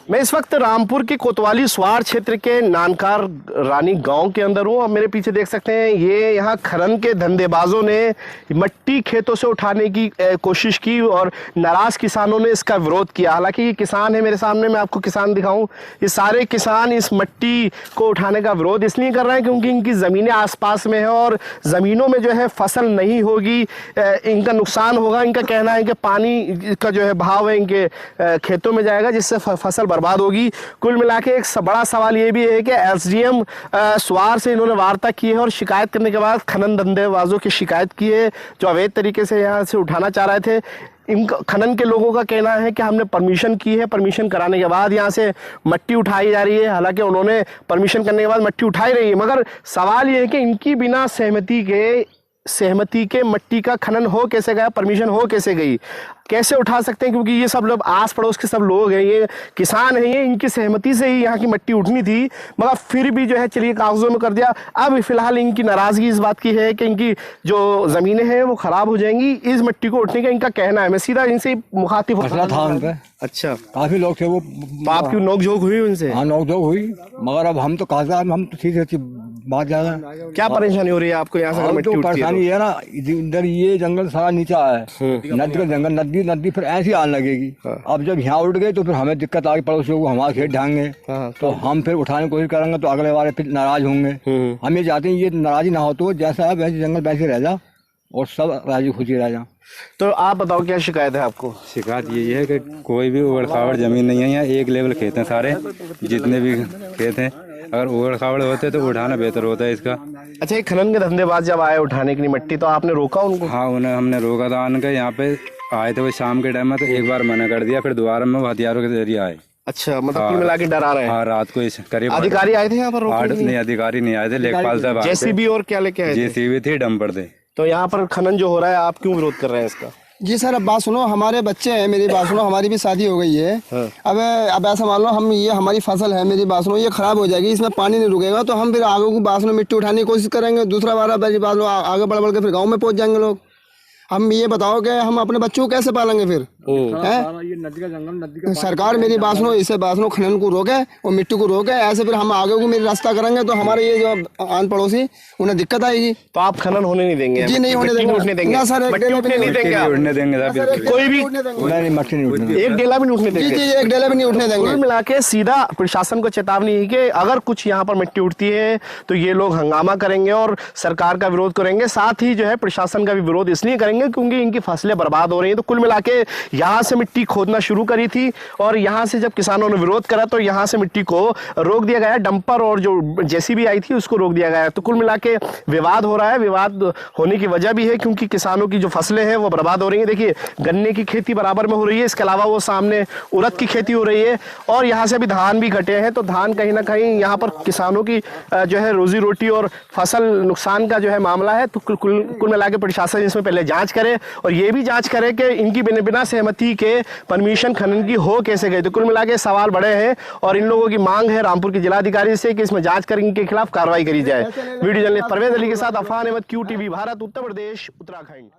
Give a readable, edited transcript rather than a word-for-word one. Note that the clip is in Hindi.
मैं इस वक्त रामपुर के कोतवाली स्वार क्षेत्र के नानकार रानी गांव के अंदर हूँ। अब मेरे पीछे देख सकते हैं ये यहाँ खनन के धंधेबाजों ने मिट्टी खेतों से उठाने की कोशिश की और नाराज किसानों ने इसका विरोध किया। हालांकि ये किसान है मेरे सामने, मैं आपको किसान दिखाऊं। ये सारे किसान इस मिट्टी को उठाने का विरोध इसलिए कर रहे हैं क्योंकि इनकी ज़मीनें आसपास में है और ज़मीनों में जो है फसल नहीं होगी, इनका नुकसान होगा। इनका कहना है कि पानी का जो है भाव है इनके खेतों में जाएगा जिससे फसल बर्बाद होगी। कुल मिला के एक बड़ा सवाल ये भी है कि एसडीएम स्वार से इन्होंने वार्ता की है और शिकायत करने के बाद खनन धंधेबाजों की शिकायत की है जो अवैध तरीके से यहाँ से उठाना चाह रहे थे। इन खनन के लोगों का कहना है कि हमने परमिशन की है, परमिशन कराने के बाद यहाँ से मिट्टी उठाई जा रही है। हालांकि उन्होंने परमिशन करने के बाद मिट्टी उठाई रही है, मगर सवाल ये है कि इनकी बिना सहमति के मिट्टी का खनन हो कैसे गया, परमिशन हो कैसे गई, कैसे उठा सकते हैं? क्योंकि ये सब लोग आस पड़ोस के सब लोग हैं, ये किसान हैं, ये इनकी सहमति से ही यहाँ की मिट्टी उठनी थी, मगर फिर भी जो है चलिए कागजों में कर दिया। अब फिलहाल इनकी नाराजगी इस बात की है कि इनकी जो ज़मीनें हैं वो खराब हो जाएंगी इस मिट्टी को उठने का इनका कहना है। मैं सीधा इनसे मुखातिब होता था उनपे। अच्छा, काफी लोग थे वो। आपकी नोकझोंक हुई उनसे? हाँ, नोकझोंक हुई, मगर अब हम तो कागजात हम तो ठीक बात ज्यादा। क्या परेशानी हो रही है आपको यहाँ से? तो परेशानी है ना, इधर ये जंगल सारा नीचा है, नदी का जंगल, नदी फिर ऐसी आने लगेगी। अब जब यहाँ उठ गए तो फिर हमें दिक्कत आ गई, पड़ोसियों को हमारे खेत ढाएंगे तो हम फिर उठाने की कोशिश करेंगे तो अगले बार फिर नाराज होंगे। हम ये चाहते हैं ये नाराजी ना हो, तो जैसा है वैसे जंगल वैसे रह जा और सब राजी खुशी रह जा। तो आप बताओ क्या शिकायत है आपको? शिकायत यही है कि कोई भी उबड़ खाबड़ जमीन नहीं है, यहाँ एक लेवल खेत हैं सारे, जितने भी खेत हैं। अगर उबड़ खाबड़ होते तो उठाना बेहतर होता है इसका। अच्छा, ये खनन के धंधेबाज जब आए उठाने के लिए मिट्टी तो आपने रोका उनको? हाँ, उन्हें हमने रोका था। आने के यहाँ पे आए थे वो शाम के टाइम में, तो एक बार मना कर दिया, फिर दोबारा में वो हथियारों के जरिए आए। अच्छा, मतलब कुल मिला के डरा रहे हैं? हाँ, रात को करीब अधिकारी आए थे यहाँ पर? नहीं, अधिकारी नहीं आए थे, लेखपाल साहब। जेसीबी और क्या लेके आए? जेसीबी थी, डंपर थे। तो यहाँ पर खनन जो हो रहा है आप क्यों विरोध कर रहे हैं इसका? जी सर, अब बात सुनो, हमारे बच्चे हैं, मेरी बात सुनो, हमारी भी शादी हो गई है। अब ऐसा मान लो हम ये हमारी फसल है, मेरी बात सुनो, ये खराब हो जाएगी, इसमें पानी नहीं रुकेगा तो हम फिर आगे को बात सुनो मिट्टी उठाने की कोशिश करेंगे। दूसरा बार मेरी बात लो आगे बढ़ बढ़ के फिर गाँव में पहुँच जाएंगे लोग। हम ये बताओ कि हम अपने बच्चों को कैसे पालेंगे फिर? ये नदी का जंगल, नदी का सरकार मेरी बात सुनो, इसे बात सुनो, खनन को रोके और मिट्टी को रोके, ऐसे फिर हम आगे को मेरी रास्ता करेंगे तो हमारे ये जो आन पड़ोसी उन्हें दिक्कत आएगी। तो आप खनन होने नहीं देंगे? जी नहीं होने देंगे, उठने देंगे ना सर, उठने नहीं देंगे, कोई भी मट्टी नहीं उठने, एक डेला भी नहीं उठने देंगे। जी, एक डेला भी नहीं उठने देंगे। कुल मिला के सीधा प्रशासन को चेतावनी है कि अगर कुछ यहाँ पर मिट्टी उठती है तो ये लोग हंगामा करेंगे और सरकार का विरोध करेंगे, साथ ही जो है प्रशासन का भी विरोध इसलिए करेंगे क्योंकि इनकी फसलें बर्बाद हो रही हैं। तो कुल मिला के यहाँ से मिट्टी खोदना शुरू करी थी और यहाँ से जब किसानों ने विरोध करा तो यहाँ से मिट्टी को रोक दिया गया, डंपर और जो जेसीबी आई थी उसको रोक दिया गया। तो कुल मिला के विवाद हो रहा है। विवाद होने की वजह भी है क्योंकि किसानों की जो फसलें हैं वो बर्बाद हो रही हैं। देखिए, गन्ने की खेती बराबर में हो रही है, इसके अलावा वो सामने उड़द की खेती हो रही है और यहाँ से अभी धान भी घटे हैं। तो धान कहीं ना कहीं यहाँ पर किसानों की जो है रोजी रोटी और फसल नुकसान का जो है मामला है। तो कुल मिला के प्रशासन इसमें पहले जाँच करे और ये भी जाँच करे कि इनकी बिना सहमति के परमिशन खनन की हो कैसे गई। तो कुल मिला के सवाल बड़े हैं और इन लोगों की मांग है रामपुर के जिलाधिकारी से कि इसमें जांच कर इनके खिलाफ कार्रवाई करी जाए। वीडियो जर्नलिस्ट परवेज अली के साथ अफान अहमद, QTV भारत, उत्तर प्रदेश, उत्तराखंड।